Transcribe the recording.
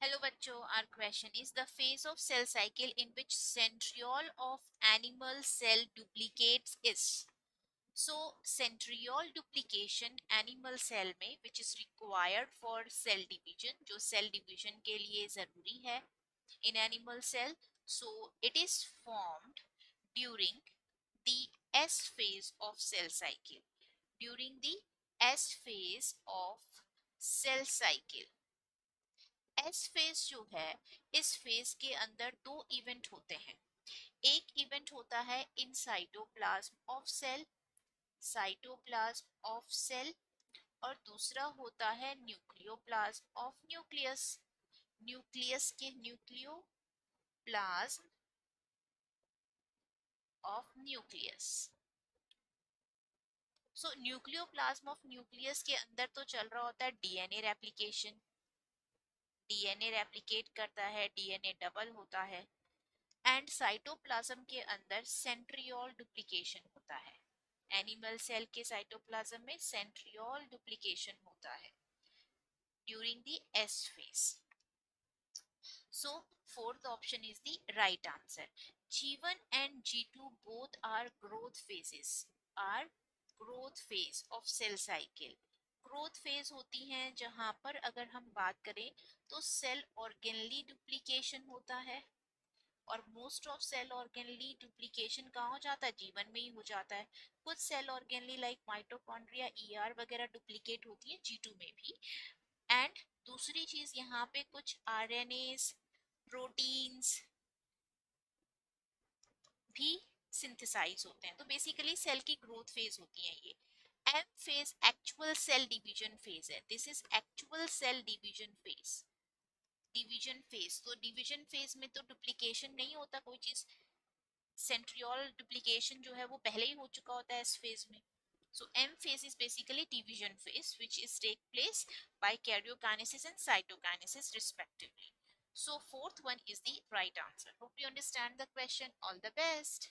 Hello bachcho, our question is the phase of cell cycle in which centriole of animal cell duplicates is. So centriole duplication animal cell में which is required for cell division, जो cell division के लिए जरूरी है in animal cell. So it is formed during the S phase of cell cycle. During the S phase of cell cycle. S phase जो है, इस phase के अंदर दो इवेंट होते हैं. एक इवेंट होता है in cytoplasm of cell, cytoplasm of cell, और दूसरा होता है न्यूक्लियोप्लाज्म ऑफ न्यूक्लियस. न्यूक्लियस के nucleoplasm of nucleus. So nucleoplasm of nucleus के अंदर तो चल रहा होता है डीएनए रेप्लिकेशन. डीएनए रेप्लिकेट करता है, डीएनए डबल होता है. एंड साइटोप्लाज्म के अंदर सेंट्रियोल डुप्लीकेशन होता है. एनिमल सेल के साइटोप्लाज्म में सेंट्रियोल डुप्लीकेशन होता है during the S phase. So fourth option is the right answer. G1 and G2 both are growth phases. Are growth phase of cell cycle. Growth phase होती हैं जहां पर अगर हम बात करें तो सेल ऑर्गेनली डुप्लीकेशन होता है. और most of cell organelle duplication कहाँ हो जाता है, जीवन में ही हो जाता है. कुछ cell organelle like mitochondria, ER वगैरह डुप्लीकेट होती है जी2 में भी. एंड दूसरी चीज यहाँ पे कुछ आरएनएस, प्रोटीन्स भी सिंथेसाइज होते हैं. तो बेसिकली सेल की ग्रोथ फेज होती है ये. M phase actual cell division phase है. This is actual cell division phase. Division phase, तो डिवीजन फेज में तो डुप्लीकेशन नहीं होता कोई चीज. सेंट्रियोल डुप्लीकेशन जो है वो पहले ही हो चुका होता है इस फेज में. So M phase is basically division phase which is take place by karyokinesis and cytokinesis respectively. So fourth one is the right answer. Hope you understand the question. All the best.